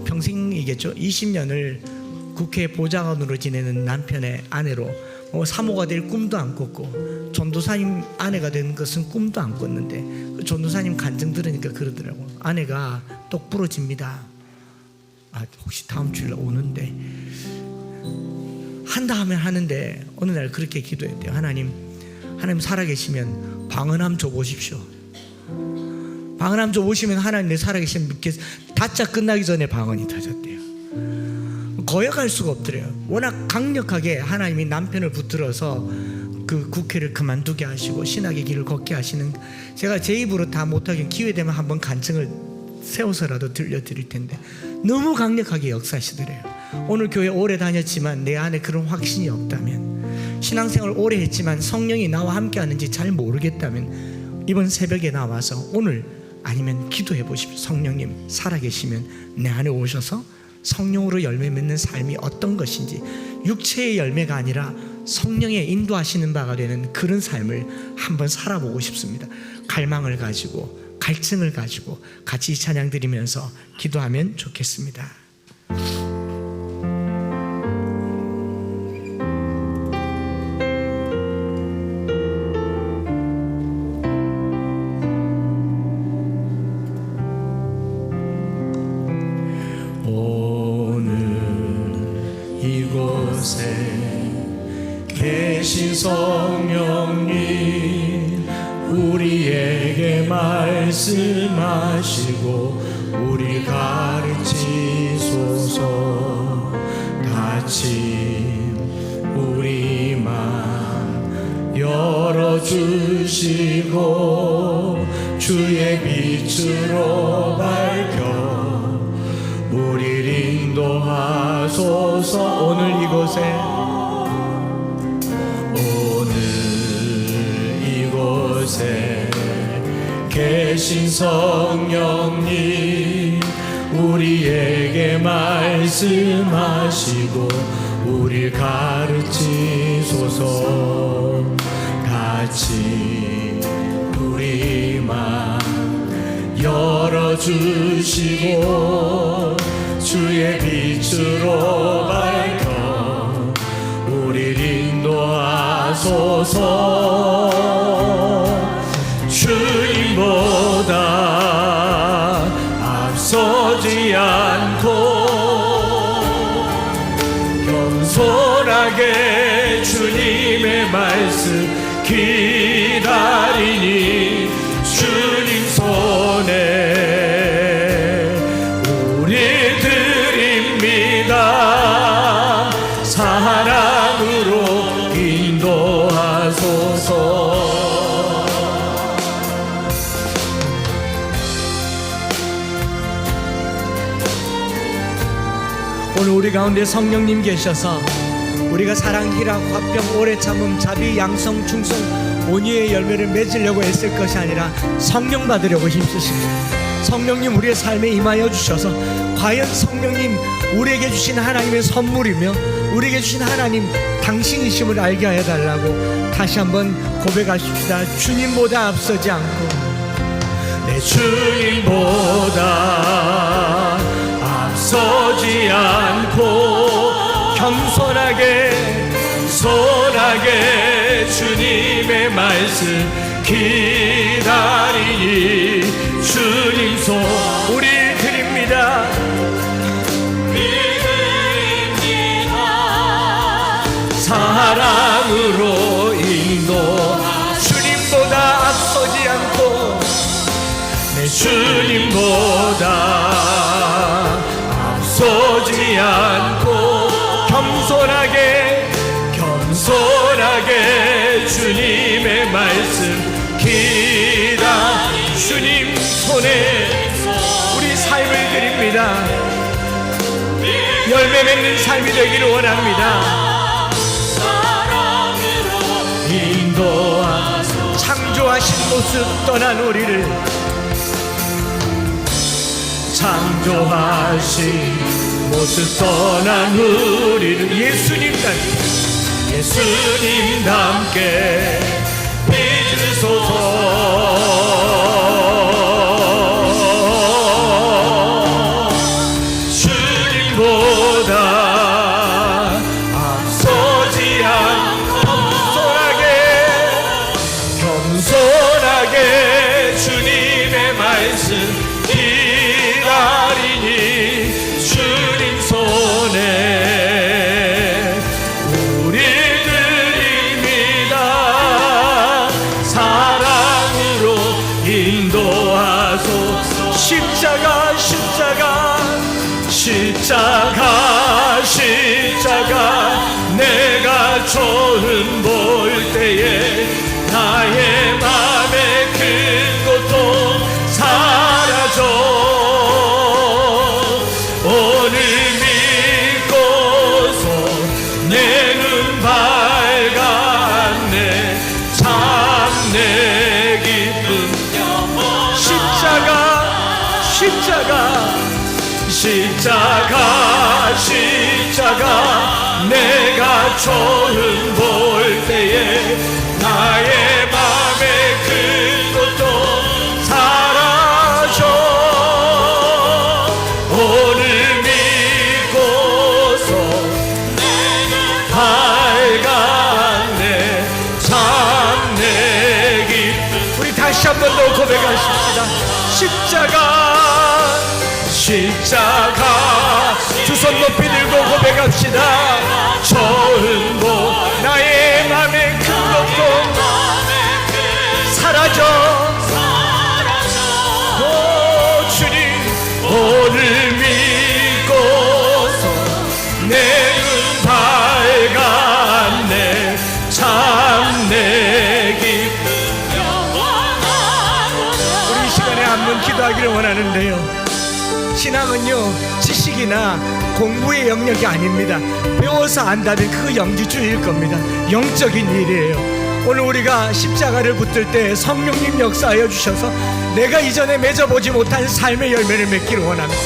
평생이겠죠, 20년을 국회 보좌관으로 지내는 남편의 아내로 사모가 될 꿈도 안 꿨고, 전도사님 아내가 되는 것은 꿈도 안 꿨는데, 전도사님 간증 들으니까 그러더라고. 아내가 똑 부러집니다. 혹시 다음 주일 오는데 한다 하면 하는데, 어느 날 그렇게 기도했대요. 하나님 살아계시면 방언함 줘보십시오. 방언함 줘보시면 하나님 내 살아계시면 믿겠어. 다짜 끝나기 전에 방언이 터졌대요. 거역할 수가 없더래요. 워낙 강력하게 하나님이 남편을 붙들어서 그 국회를 그만두게 하시고 신학의 길을 걷게 하시는, 제가 제 입으로 다 못하긴 기회 되면 한번 간증을 세워서라도 들려드릴 텐데 너무 강력하게 역사하시더래요. 오늘 교회 오래 다녔지만 내 안에 그런 확신이 없다면, 신앙생활 오래 했지만 성령이 나와 함께 하는지 잘 모르겠다면 이번 새벽에 나와서 오늘 아니면 기도해 보십시오. 성령님 살아계시면 내 안에 오셔서 성령으로 열매 맺는 삶이 어떤 것인지, 육체의 열매가 아니라 성령의 인도하시는 바가 되는 그런 삶을 한번 살아보고 싶습니다. 갈망을 가지고, 갈증을 가지고 같이 찬양 드리면서 기도하면 좋겠습니다. 계신 성령님 우리에게 말씀하시고 우리 가르치소서. 다친 우리 맘 열어주시고 주의 빛으로 밝혀 우리를 인도하소서. 오늘 이곳에 계신 성령님 우리에게 말씀하시고 우리 가르치소서. 같이 우리 맘 열어주시고 주의 빛으로 밝혀 우리를 인도하소서. 주님보다 앞서지 않고 겸손하게 주님의 말씀 기다리니 주님 손에 우리 드립니다. 사랑으로 인도하소서. 오늘 우리 가운데 성령님 계셔서 우리가 사랑, 희락, 화평, 오래 참음, 자비, 양성, 충성, 온유의 열매를 맺으려고 애쓸 것이 아니라 성령 받으려고 힘쓰십니다. 성령님 우리의 삶에 임하여 주셔서 과연 성령님 우리에게 주신 하나님의 선물이며 우리에게 주신 하나님 당신이심을 알게 하여 달라고 다시 한번 고백하십시다. 주님보다 앞서지 않고 내 주님보다 앞서지 않고 겸손하게 주님의 말씀 기다리니 주님 손 우리 드립니다. 사랑으로 인도 주님보다 앞서지 않고 내 주님보다 앞서지 않고 겸손하게 주님의 말씀 기다 주님 손에 우리 삶을 드립니다. 열매 맺는 삶이 되기를 원합니다. 인도하소서. 창조하신 모습 떠난 우리를 창조하신 모습 떠난 우리를 예수님 함께 믿으소서. 주님보다 앞서지 않고 겸손하게 주님의 말씀 기다리니 주님 손에 우리 드립니다. 사랑으로 인도하소서. 십자가 내가 처음 볼 때에 십자가 내가 처음 볼 때에 나의 맘의 그 것도 사라져 오늘 믿고서 밝았네 참 내 기쁨. 우리 다시 한 번 더 고백하십시다. 십자가 두 손 높이 들고 고백합시다. 처음 본 나의 맘의 큰 것도 사라져 오 주님 오늘 믿고서 내 눈 밝았네 참 내 기쁨. 우리 이 시간에 한번 기도하기를 원하는데요, 신앙은요 지식이나 공부의 영역이 아닙니다. 배워서 안다면 그 영지주의일 겁니다. 영적인 일이에요. 오늘 우리가 십자가를 붙들 때 성령님 역사하여 주셔서 내가 이전에 맺어보지 못한 삶의 열매를 맺기를 원합니다.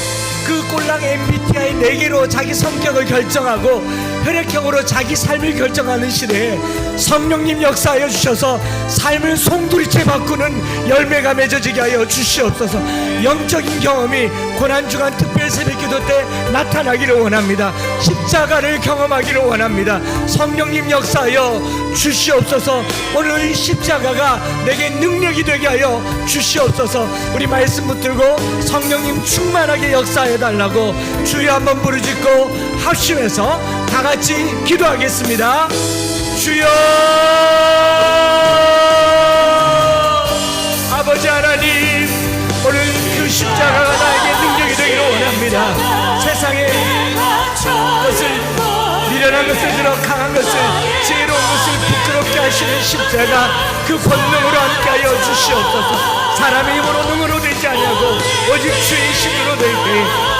그 꼴랑 MBTI 4개로 자기 성격을 결정하고 혈액형으로 자기 삶을 결정하는 시대에 성령님 역사하여 주셔서 삶을 송두리째 바꾸는 열매가 맺어지게 하여 주시옵소서. 영적인 경험이 고난주간 특별 새벽기도 때 나타나기를 원합니다. 십자가를 경험하기를 원합니다. 성령님 역사하여 주시옵소서. 오늘 이 십자가가 내게 능력이 되게 하여 주시옵소서. 우리 말씀 붙들고 성령님 충만하게 역사해 달라고 주여 한번 부르짖고 합심해서 다 같이 기도하겠습니다. 주여, 아버지 하나님, 오늘 그 십자가가 나에게 능력이 되기를 원합니다. 세상에 것을 미련한 것을 들어 강한 것을 지혜로운 것을 부끄럽게 하시는 십자가 그 권능으로 함께하여 주시옵소서. 사람의 힘으로 능으로 되지 아니하고 오직 주의 힘으로 될 때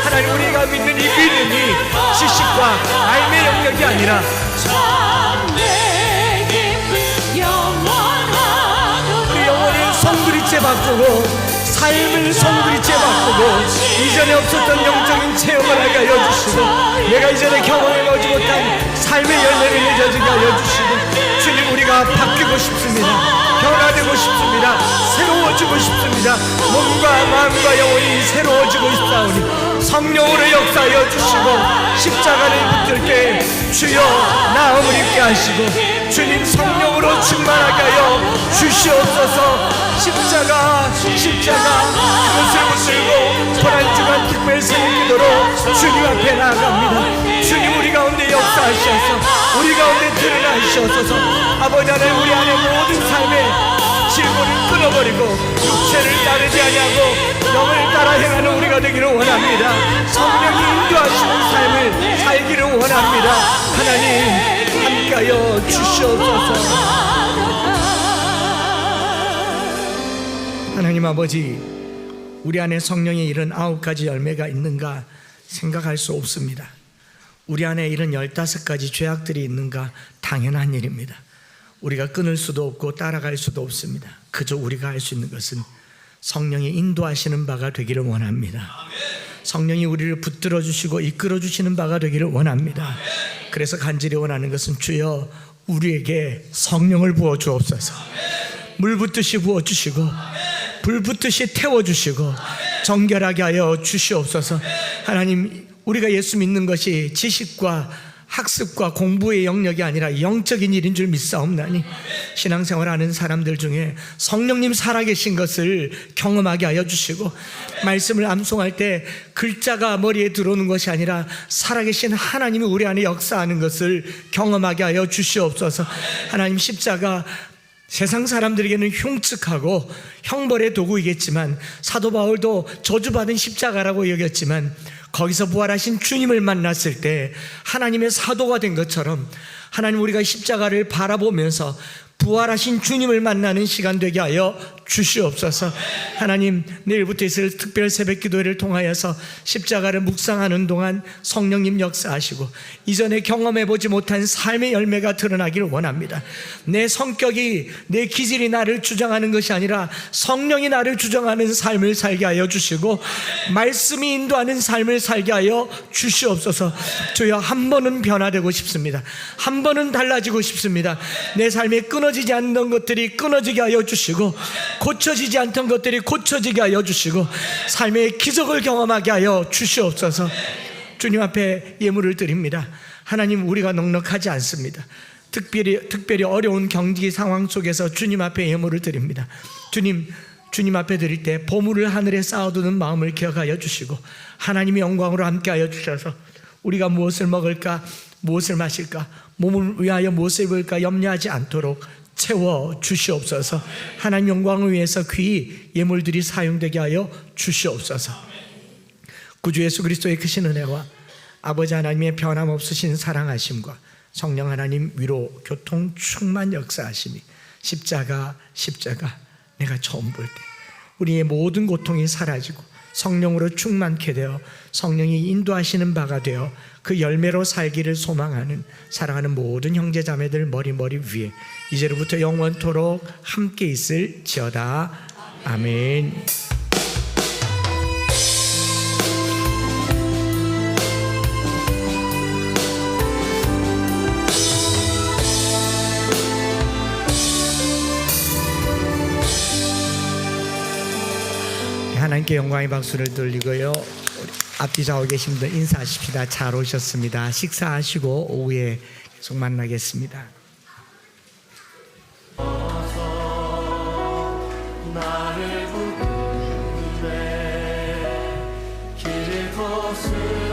하나님 우리가 믿는 이 믿음이 지식과 알의 영역이 아니라 우리 영혼을 송두리째 바꾸고 삶을 송두리째 바꾸고 이전에 없었던 영적인 체험을 하게 하여 주시고 내가 이전에 경험해보지 못한 삶의 열매를 맺어지게 하여 주시고 주님 우리가 바뀌고 싶습니다. 변화되고 싶습니다. 새로워지고 싶습니다. 몸과 마음과 영혼이 새로워지고 싶사오니 성령으로 역사하여 주시고 십자가를 붙들 때 주여 나음을 입게 하시고 주님 성령으로 충만하게 하여 주시옵소서. 십자가 그것을 붙들고 고난주간 특별 새벽기도로 주님 앞에 나아갑니다. 주님 우리 가운데 역사하셔서 우리 가운데 드러나시옵소서. 아버지 하나님 우리 안에 모든 삶의 질문을 끊어버리고 육체를 따르지 아니하고 영을 따라 행하는 우리가 되기를 원합니다. 성령이 인도하시는 삶을 살기를 원합니다. 하나님 함께하여 주시옵소서. 하나님 아버지, 우리 안에 성령의 이런 9가지 열매가 있는가 생각할 수 없습니다. 우리 안에 이런 15가지 죄악들이 있는가 당연한 일입니다. 우리가 끊을 수도 없고 따라갈 수도 없습니다. 그저 우리가 할 수 있는 것은 성령이 인도하시는 바가 되기를 원합니다. 성령이 우리를 붙들어 주시고 이끌어 주시는 바가 되기를 원합니다. 그래서 간절히 원하는 것은 주여 우리에게 성령을 부어 주옵소서. 물 붓듯이 부어 주시고 불 붓듯이 태워 주시고 정결하게 하여 주시옵소서. 하나님 우리가 예수 믿는 것이 지식과 학습과 공부의 영역이 아니라 영적인 일인 줄 믿사옵나니 신앙생활하는 사람들 중에 성령님 살아계신 것을 경험하게 하여 주시고 말씀을 암송할 때 글자가 머리에 들어오는 것이 아니라 살아계신 하나님이 우리 안에 역사하는 것을 경험하게 하여 주시옵소서. 하나님 십자가 세상 사람들에게는 흉측하고 형벌의 도구이겠지만 사도 바울도 저주받은 십자가라고 여겼지만 거기서 부활하신 주님을 만났을 때 하나님의 사도가 된 것처럼 하나님 우리가 십자가를 바라보면서 부활하신 주님을 만나는 시간 되게 하여 주시옵소서. 하나님, 내일부터 있을 특별 새벽 기도회를 통하여서 십자가를 묵상하는 동안 성령님 역사하시고 이전에 경험해보지 못한 삶의 열매가 드러나기를 원합니다. 내 성격이, 내 기질이 나를 주장하는 것이 아니라 성령이 나를 주장하는 삶을 살게 하여 주시고 말씀이 인도하는 삶을 살게 하여 주시옵소서. 주여, 한 번은 변화되고 싶습니다. 한 번은 달라지고 싶습니다. 내 삶에 끊어지지 않는 것들이 끊어지게 하여 주시고 고쳐지지 않던 것들이 고쳐지게 하여 주시고 삶의 기적을 경험하게 하여 주시옵소서. 주님 앞에 예물을 드립니다. 하나님, 우리가 넉넉하지 않습니다. 특별히 어려운 경기 상황 속에서 주님 앞에 예물을 드립니다. 주님 앞에 드릴 때 보물을 하늘에 쌓아두는 마음을 기억하여 주시고 하나님의 영광으로 함께하여 주셔서 우리가 무엇을 먹을까, 무엇을 마실까, 몸을 위하여 무엇을 입을까 염려하지 않도록 채워 주시옵소서. 하나님 영광을 위해서 귀히 예물들이 사용되게 하여 주시옵소서. 구주 예수 그리스도의 크신 은혜와 아버지 하나님의 변함없으신 사랑하심과 성령 하나님 위로 교통 충만 역사하심이 십자가 내가 처음 볼 때 우리의 모든 고통이 사라지고 성령으로 충만케 되어 성령이 인도하시는 바가 되어 그 열매로 살기를 소망하는 사랑하는 모든 형제 자매들 머리 위에 이제로부터 영원토록 함께 있을지어다. 아멘. 하나님께 영광의 박수를 돌리고요. 앞뒤 좌우 계신 분들 인사하십시다. 잘 오셨습니다. 식사하시고 오후에 계속 만나겠습니다. 나를 부르네 길 곳을